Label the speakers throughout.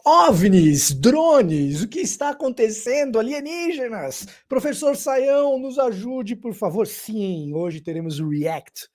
Speaker 1: OVNIs, drones, o que está acontecendo? Alienígenas! Professor Saião, nos ajude, por favor. Sim, hoje teremos o React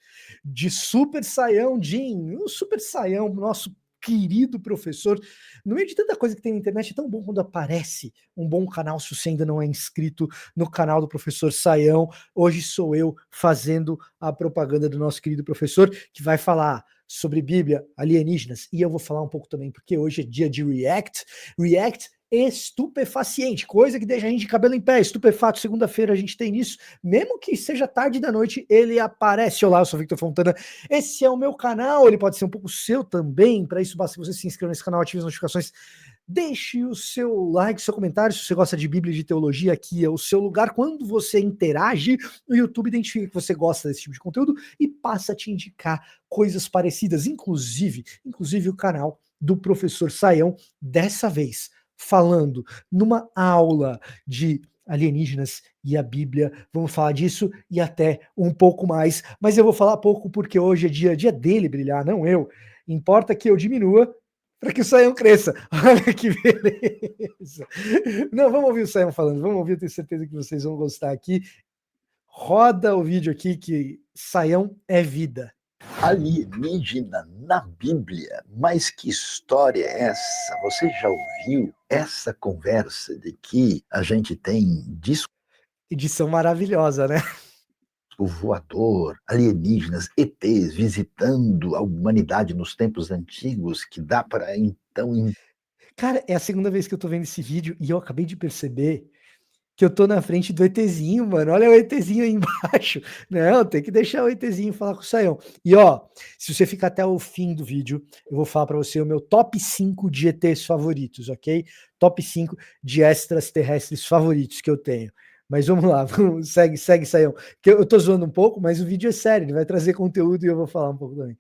Speaker 1: de Super Saião Jin, o Super Saião, nosso querido professor. No meio de tanta coisa que tem na internet, é tão bom quando aparece um bom canal, se você ainda não é inscrito no canal do professor Saião. Hoje sou eu fazendo a propaganda do nosso querido professor, que vai falar sobre Bíblia, alienígenas, e eu vou falar um pouco também, porque hoje é dia de React estupefaciente, coisa que deixa a gente de cabelo em pé, estupefato, segunda-feira a gente tem isso, mesmo que seja tarde da noite, ele aparece. Olá, eu sou o Victor Fontana, esse é o meu canal, ele pode ser um pouco seu também, para isso basta que você se inscreva nesse canal, ative as notificações, deixe o seu like, seu comentário, se você gosta de Bíblia e de teologia, aqui é o seu lugar. Quando você interage, o YouTube identifica que você gosta desse tipo de conteúdo e passa a te indicar coisas parecidas, inclusive o canal do professor Saião, dessa vez falando numa aula de alienígenas e a Bíblia. Vamos falar disso e até um pouco mais, mas eu vou falar pouco porque hoje é dia dele brilhar, não eu. Importa que eu diminua para que o Saião cresça. Olha que beleza. Não, vamos ouvir o Saião falando, vamos ouvir, eu tenho certeza que vocês vão gostar aqui. Roda o vídeo aqui que Saião é vida.
Speaker 2: Alienígena na Bíblia. Mas que história é essa? Você já ouviu essa conversa de que a gente tem disco
Speaker 1: Edição maravilhosa, né?
Speaker 2: voador, alienígenas, ETs visitando a humanidade nos tempos antigos, que dá para então.
Speaker 1: Cara, é a segunda vez que eu tô vendo esse vídeo e eu acabei de perceber que eu tô na frente do ETzinho, mano. Olha o ETzinho aí embaixo. Não, tem que deixar o ETzinho falar com o Saião. E ó, se você ficar até o fim do vídeo, eu vou falar para você o meu top 5 de ETs favoritos, ok? Top 5 de extraterrestres favoritos que eu tenho. Mas vamos lá, segue, Saião. Que eu tô zoando um pouco, mas o vídeo é sério, ele vai trazer conteúdo e eu vou falar um pouco também.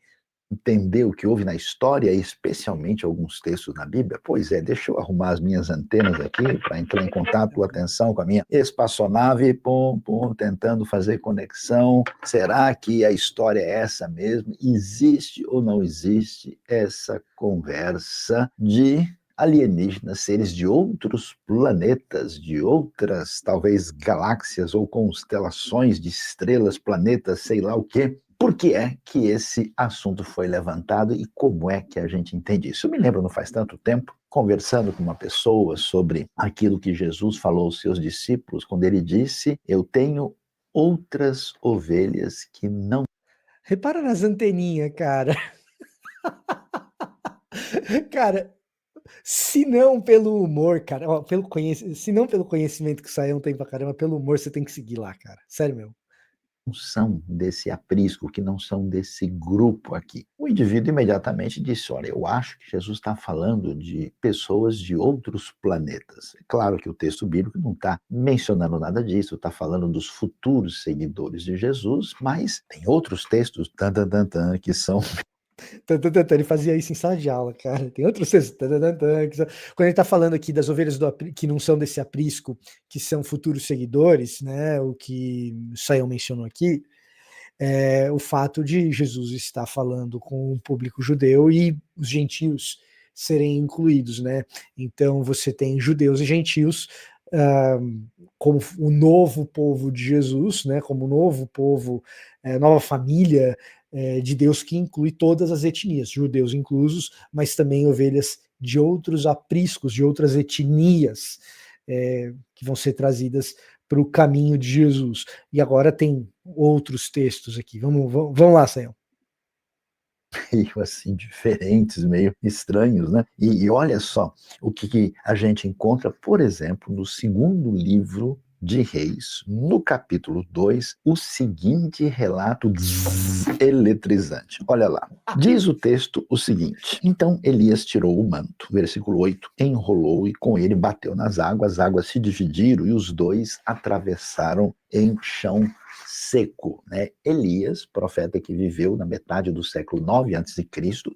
Speaker 2: Entender o que houve na história, especialmente alguns textos na Bíblia? Pois é, deixa eu arrumar as minhas antenas aqui para entrar em contato, atenção, com a minha espaçonave, pum, pum, tentando fazer conexão. Será que a história é essa mesmo? Existe ou não existe essa conversa de alienígenas, seres de outros planetas, de outras, talvez, galáxias ou constelações de estrelas, planetas, sei lá o quê? Por que é que esse assunto foi levantado e como é que a gente entende isso? Eu me lembro, não faz tanto tempo, conversando com uma pessoa sobre aquilo que Jesus falou aos seus discípulos, quando ele disse: eu tenho outras ovelhas que não.
Speaker 1: Repara nas anteninhas, cara. Cara, se não pelo humor, cara, ó, se não pelo conhecimento que o Saião tem pra caramba, pelo humor você tem que seguir lá, cara. Sério mesmo.
Speaker 2: São desse aprisco, que não são desse grupo aqui. O indivíduo imediatamente disse: olha, eu acho que Jesus está falando de pessoas de outros planetas. É claro que o texto bíblico não está mencionando nada disso, está falando dos futuros seguidores de Jesus, mas tem outros textos que são.
Speaker 1: Ele fazia isso em sala de aula, cara. Tem outros textos. Quando ele tá falando aqui das ovelhas que não são desse aprisco, que são futuros seguidores, né? O que o Saião mencionou aqui, é o fato de Jesus estar falando com o público judeu e os gentios serem incluídos, né? Então você tem judeus e gentios como o novo povo de Jesus, né? Como o novo povo, nova família de Deus que inclui todas as etnias, judeus inclusos, mas também ovelhas de outros apriscos, de outras etnias que vão ser trazidas para o caminho de Jesus. E agora tem outros textos aqui. Vamos lá, Sayão.
Speaker 2: Meio assim diferentes, meio estranhos, né? E olha só o que a gente encontra, por exemplo, no segundo livro de Reis, no capítulo 2, o seguinte relato eletrizante. Olha lá. Diz o texto o seguinte: então Elias tirou o manto, versículo 8, enrolou e com ele bateu nas águas, as águas se dividiram e os dois atravessaram em chão seco, né? Elias, profeta que viveu na metade do século 9 a.C.,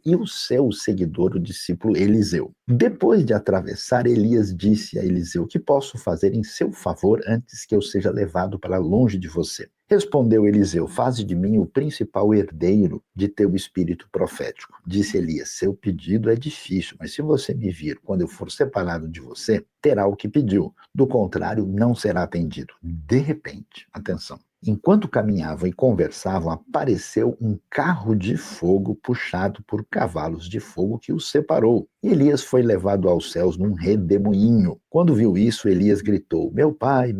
Speaker 2: e o seu seguidor, o discípulo Eliseu. Depois de atravessar, Elias disse a Eliseu: que posso fazer em seu favor antes que eu seja levado para longe de você? Respondeu Eliseu: faze de mim o principal herdeiro de teu espírito profético. Disse Elias: seu pedido é difícil, mas se você me vir quando eu for separado de você, terá o que pediu. Do contrário, não será atendido. De repente, atenção, enquanto caminhavam e conversavam, apareceu um carro de fogo puxado por cavalos de fogo que os separou. E Elias foi levado aos céus num redemoinho. Quando viu isso, Elias gritou: meu pai,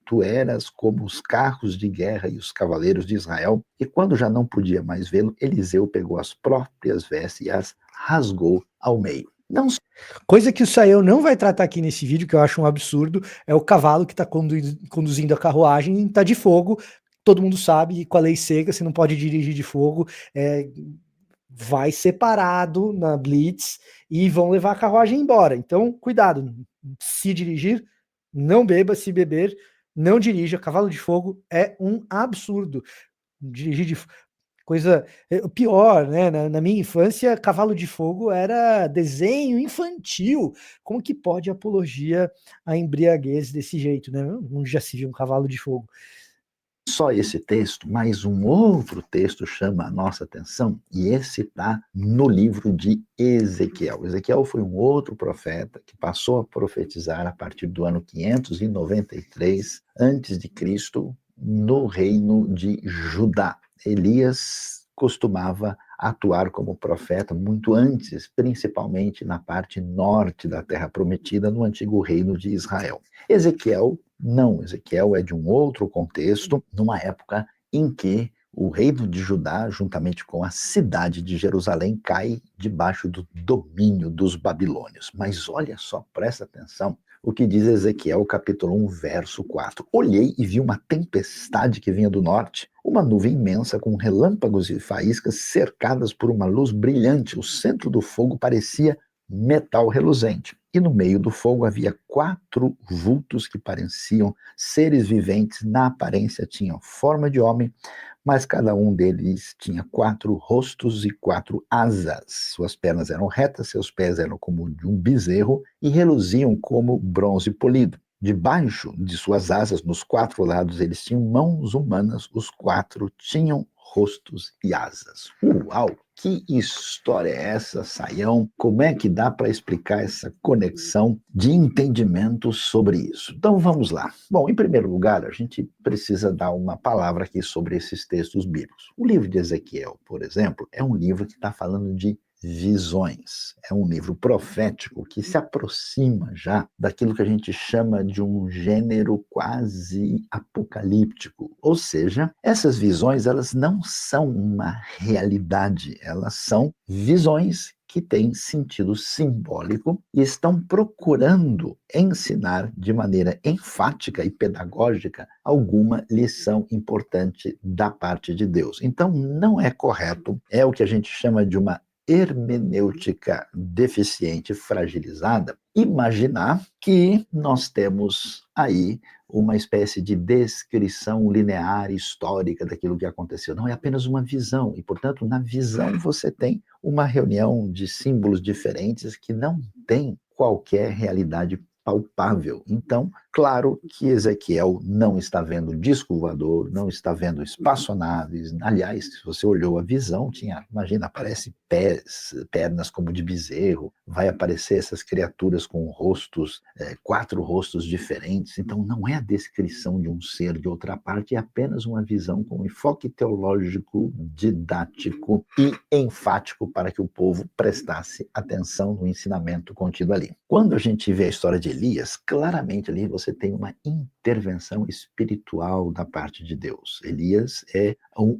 Speaker 2: tu eras como os carros de guerra e os cavaleiros de Israel. E quando já não podia mais vê-lo, Eliseu pegou as próprias vestes e as rasgou ao meio. Não.
Speaker 1: Coisa que o Sayão não vai tratar aqui nesse vídeo, que eu acho um absurdo, é o cavalo que está conduzindo a carruagem, está de fogo, todo mundo sabe, com a lei seca, você não pode dirigir de fogo, vai separado na blitz e vão levar a carruagem embora. Então, cuidado, se dirigir, não beba, se beber, não dirija. Cavalo de fogo é um absurdo. Dirigir de coisa pior, né? Na minha infância, cavalo de fogo era desenho infantil. Como que pode apologia à embriaguez desse jeito, né? Onde já se viu um cavalo de fogo?
Speaker 2: Só esse texto, mas um outro texto chama a nossa atenção, e esse está no livro de Ezequiel. Ezequiel foi um outro profeta que passou a profetizar a partir do ano 593 a.C., no reino de Judá. Elias costumava atuar como profeta muito antes, principalmente na parte norte da Terra Prometida, no antigo reino de Israel. Ezequiel não, Ezequiel é de um outro contexto, numa época em que o reino de Judá, juntamente com a cidade de Jerusalém, cai debaixo do domínio dos babilônios. Mas olha só, presta atenção, o que diz Ezequiel, capítulo 1, verso 4. Olhei e vi uma tempestade que vinha do norte, uma nuvem imensa com relâmpagos e faíscas cercadas por uma luz brilhante. O centro do fogo parecia metal reluzente. E no meio do fogo havia 4 vultos que pareciam seres viventes. Na aparência tinham forma de homem, mas cada um deles tinha 4 rostos e 4 asas. Suas pernas eram retas, seus pés eram como de um bezerro e reluziam como bronze polido. Debaixo de suas asas, nos 4 lados, eles tinham mãos humanas, os 4 tinham rostos e asas. Uau! Que história é essa, Sayão? Como é que dá para explicar essa conexão de entendimento sobre isso? Então vamos lá. Bom, em primeiro lugar, a gente precisa dar uma palavra aqui sobre esses textos bíblicos. O livro de Ezequiel, por exemplo, é um livro que está falando de visões. É um livro profético que se aproxima já daquilo que a gente chama de um gênero quase apocalíptico. Ou seja, essas visões, elas não são uma realidade, elas são visões que têm sentido simbólico e estão procurando ensinar de maneira enfática e pedagógica alguma lição importante da parte de Deus. Então, não é correto, é o que a gente chama de uma hermenêutica deficiente, fragilizada, imaginar que nós temos aí uma espécie de descrição linear histórica daquilo que aconteceu. Não, é apenas uma visão, e, portanto, na visão você tem uma reunião de símbolos diferentes que não tem qualquer realidade palpável. Então, claro que Ezequiel não está vendo disco voador, não está vendo espaçonaves. Aliás, se você olhou a visão, imagina, aparece pés, pernas como de bezerro, vai aparecer essas criaturas com rostos, 4 rostos diferentes. Então, não é a descrição de um ser de outra parte, é apenas uma visão com enfoque teológico, didático e enfático para que o povo prestasse atenção no ensinamento contido ali. Quando a gente vê a história de Elias, claramente ali você tem uma intervenção espiritual da parte de Deus. Elias é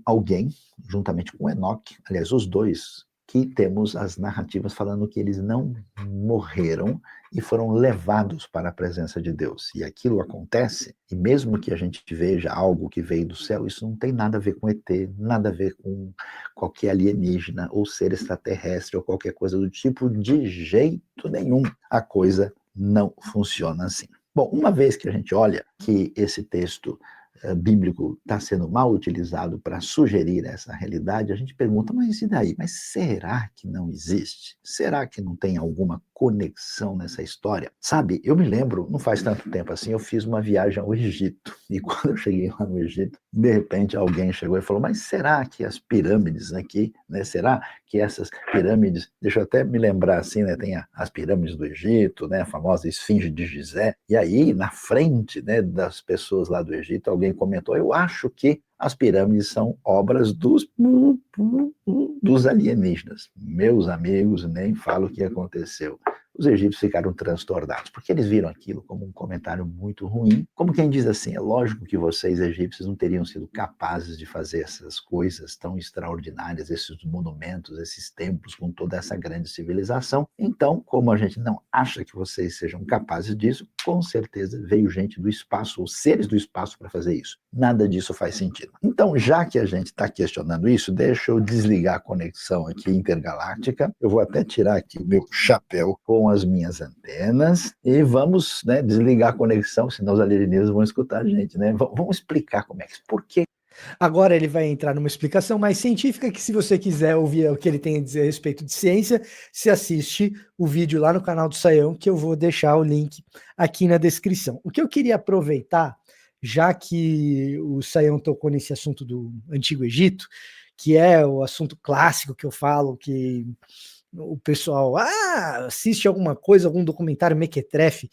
Speaker 2: alguém, juntamente com Enoque, aliás, os dois, que temos as narrativas falando que eles não morreram e foram levados para a presença de Deus. E aquilo acontece, e mesmo que a gente veja algo que veio do céu, isso não tem nada a ver com ET, nada a ver com qualquer alienígena ou ser extraterrestre ou qualquer coisa do tipo, de jeito nenhum. A coisa não funciona assim. Bom, uma vez que a gente olha que esse texto bíblico está sendo mal utilizado para sugerir essa realidade, a gente pergunta, mas e daí? Mas será que não existe? Será que não tem alguma conexão nessa história. Sabe, eu me lembro, não faz tanto tempo assim, eu fiz uma viagem ao Egito. E quando eu cheguei lá no Egito, de repente alguém chegou e falou, mas será que as pirâmides aqui, né, será que essas pirâmides, deixa eu até me lembrar assim, né, tem as pirâmides do Egito, né, a famosa esfinge de Gizé, e aí na frente, né, das pessoas lá do Egito, alguém comentou, eu acho que as pirâmides são obras dos alienígenas. Meus amigos, nem falo o que aconteceu. Os egípcios ficaram transtornados, porque eles viram aquilo como um comentário muito ruim, como quem diz assim, é lógico que vocês, egípcios, não teriam sido capazes de fazer essas coisas tão extraordinárias, esses monumentos, esses templos, com toda essa grande civilização. Então, como a gente não acha que vocês sejam capazes disso, com certeza veio gente do espaço, ou seres do espaço, para fazer isso. Nada disso faz sentido. Então, já que a gente está questionando isso, deixa eu desligar a conexão aqui intergaláctica. Eu vou até tirar aqui o meu chapéu com as minhas antenas e vamos, né, desligar a conexão, senão os alienígenas vão escutar a gente, né? Vamos explicar como é que, por quê?
Speaker 1: Agora ele vai entrar numa explicação mais científica, que se você quiser ouvir o que ele tem a dizer a respeito de ciência, se assiste o vídeo lá no canal do Saião, que eu vou deixar o link aqui na descrição. O que eu queria aproveitar, já que o Saião tocou nesse assunto do Antigo Egito, que é o assunto clássico que eu falo, que o pessoal assiste alguma coisa, algum documentário mequetrefe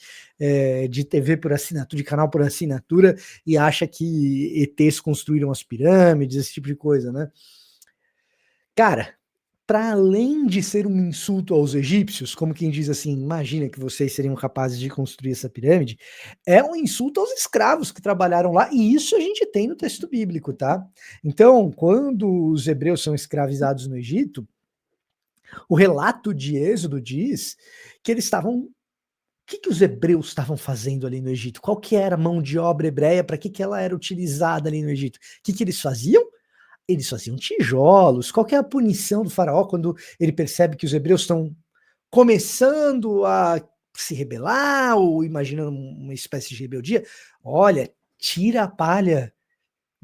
Speaker 1: de TV por assinatura, de canal por assinatura, e acha que ETs construíram as pirâmides, esse tipo de coisa, né? Cara, para além de ser um insulto aos egípcios, como quem diz assim, imagina que vocês seriam capazes de construir essa pirâmide, é um insulto aos escravos que trabalharam lá, e isso a gente tem no texto bíblico, tá? Então, quando os hebreus são escravizados no Egito, o relato de Êxodo diz que eles estavam... O que os hebreus estavam fazendo ali no Egito? Qual que era a mão de obra hebreia? Para que ela era utilizada ali no Egito? O que eles faziam? Eles faziam tijolos. Qual que é a punição do faraó quando ele percebe que os hebreus estão começando a se rebelar ou imaginando uma espécie de rebeldia? Olha, tira a palha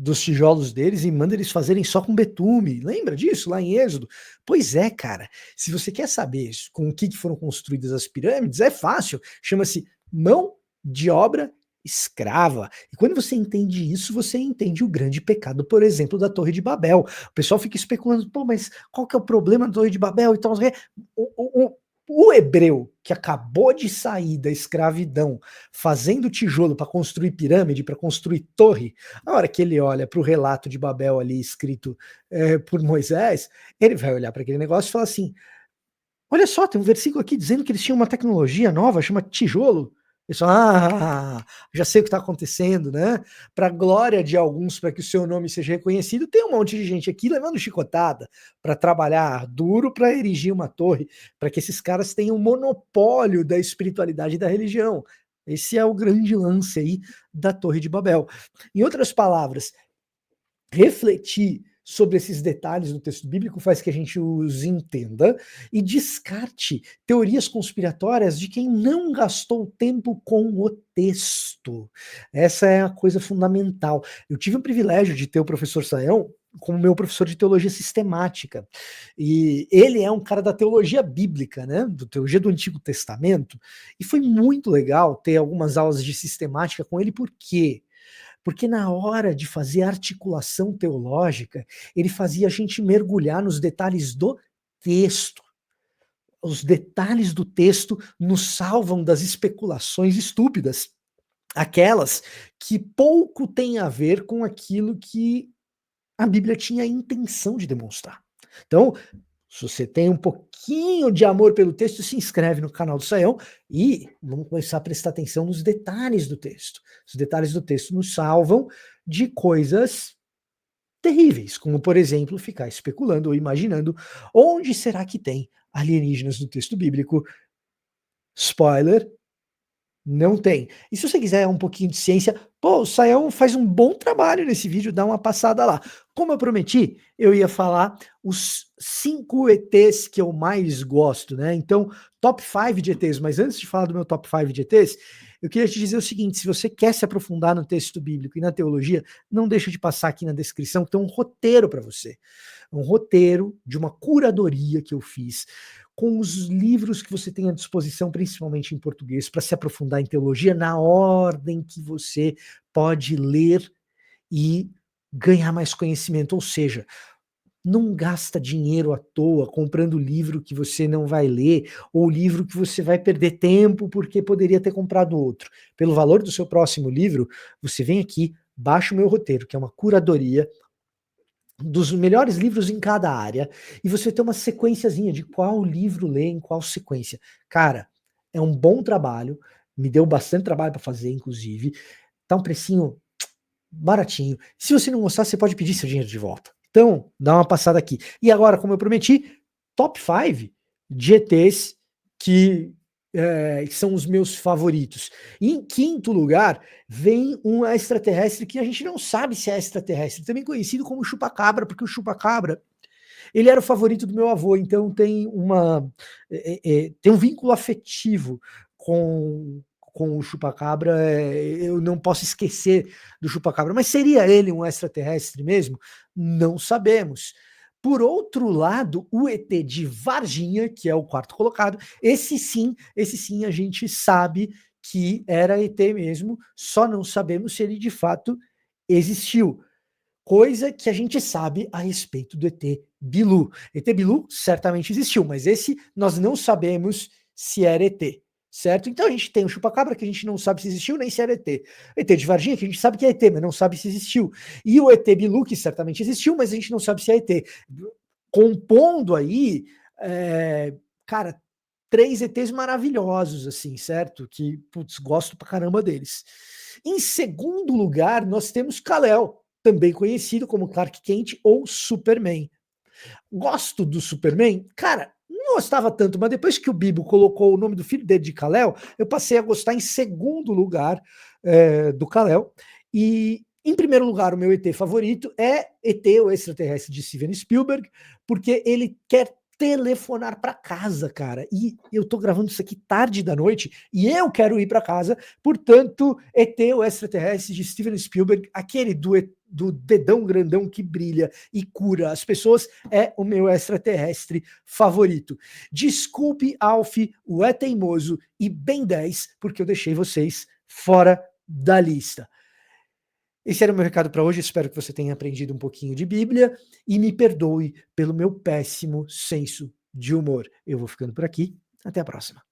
Speaker 1: dos tijolos deles e manda eles fazerem só com betume. Lembra disso lá em Êxodo? Pois é, cara. Se você quer saber com o que foram construídas as pirâmides, é fácil. Chama-se mão de obra escrava. E quando você entende isso, você entende o grande pecado, por exemplo, da Torre de Babel. O pessoal fica especulando, pô, mas qual que é o problema da Torre de Babel e tal? O hebreu que acabou de sair da escravidão fazendo tijolo para construir pirâmide, para construir torre, a hora que ele olha para o relato de Babel ali escrito por Moisés, ele vai olhar para aquele negócio e falar assim, olha só, tem um versículo aqui dizendo que eles tinham uma tecnologia nova, chama tijolo. Eles falam, já sei o que está acontecendo, né? Para a glória de alguns, para que o seu nome seja reconhecido, tem um monte de gente aqui levando chicotada para trabalhar duro para erigir uma torre, para que esses caras tenham monopólio da espiritualidade e da religião. Esse é o grande lance aí da Torre de Babel. Em outras palavras, refletir sobre esses detalhes no texto bíblico faz que a gente os entenda e descarte teorias conspiratórias de quem não gastou tempo com o texto. Essa é a coisa fundamental. Eu tive o privilégio de ter o professor Saião como meu professor de teologia sistemática. E ele é um cara da teologia bíblica, né? Da teologia do Antigo Testamento. E foi muito legal ter algumas aulas de sistemática com ele, por quê? Porque na hora de fazer articulação teológica, ele fazia a gente mergulhar nos detalhes do texto. Os detalhes do texto nos salvam das especulações estúpidas, aquelas que pouco têm a ver com aquilo que a Bíblia tinha a intenção de demonstrar. Então, se você tem um pouquinho de amor pelo texto, se inscreve no canal do Saião e vamos começar a prestar atenção nos detalhes do texto. Os detalhes do texto nos salvam de coisas terríveis, como, por exemplo, ficar especulando ou imaginando onde será que tem alienígenas no texto bíblico. Spoiler, não tem. E se você quiser um pouquinho de ciência, pô, o Saião faz um bom trabalho nesse vídeo, dá uma passada lá. Como eu prometi, eu ia falar os 5 ETs que eu mais gosto, né? Então, top 5 de ETs, mas antes de falar do meu top 5 de ETs, eu queria te dizer o seguinte, se você quer se aprofundar no texto bíblico e na teologia, não deixa de passar aqui na descrição, que tem um roteiro para você. Um roteiro de uma curadoria que eu fiz, com os livros que você tem à disposição, principalmente em português, para se aprofundar em teologia, na ordem que você pode ler e ganhar mais conhecimento. Ou seja, não gasta dinheiro à toa comprando livro que você não vai ler, ou livro que você vai perder tempo porque poderia ter comprado outro. Pelo valor do seu próximo livro, você vem aqui, baixa o meu roteiro, que é uma curadoria dos melhores livros em cada área, e você tem uma sequenciazinha de qual livro ler em qual sequência. Cara, é um bom trabalho, me deu bastante trabalho para fazer, inclusive. Tá um precinho baratinho. Se você não gostar, você pode pedir seu dinheiro de volta. Então, dá uma passada aqui. E agora, como eu prometi, top 5 de ETs que são os meus favoritos. E em quinto lugar, vem um extraterrestre que a gente não sabe se é extraterrestre, também conhecido como chupacabra, porque o chupacabra, ele era o favorito do meu avô, então tem tem um vínculo afetivo com o chupacabra, eu não posso esquecer do chupacabra, mas seria ele um extraterrestre mesmo? Não sabemos. Por outro lado, o ET de Varginha, que é o quarto colocado, esse sim a gente sabe que era ET mesmo, só não sabemos se ele de fato existiu. Coisa que a gente sabe a respeito do ET Bilu. ET Bilu certamente existiu, mas esse nós não sabemos se era ET, certo? Então a gente tem o chupacabra, que a gente não sabe se existiu nem se era ET. ET de Varginha, que a gente sabe que é ET, mas não sabe se existiu. E o ET Bilu, que certamente existiu, mas a gente não sabe se é ET. Compondo aí, cara, 3 ETs maravilhosos, assim, certo? Que, putz, gosto pra caramba deles. Em segundo lugar, nós temos Kal-El, também conhecido como Clark Kent ou Superman. Gosto do Superman? Cara, não gostava tanto, mas depois que o Bibo colocou o nome do filho dele de Kal-El, eu passei a gostar em segundo lugar do Kal-El. E em primeiro lugar, o meu ET favorito é ET, o extraterrestre de Steven Spielberg, porque ele quer telefonar para casa, cara. E eu tô gravando isso aqui tarde da noite e eu quero ir para casa. Portanto, ET, o extraterrestre de Steven Spielberg, aquele do dedão grandão que brilha e cura as pessoas, é o meu extraterrestre favorito. Desculpe, Alf, o É Teimoso e Ben 10, porque eu deixei vocês fora da lista. Esse era o meu recado para hoje, espero que você tenha aprendido um pouquinho de Bíblia e me perdoe pelo meu péssimo senso de humor. Eu vou ficando por aqui, até a próxima.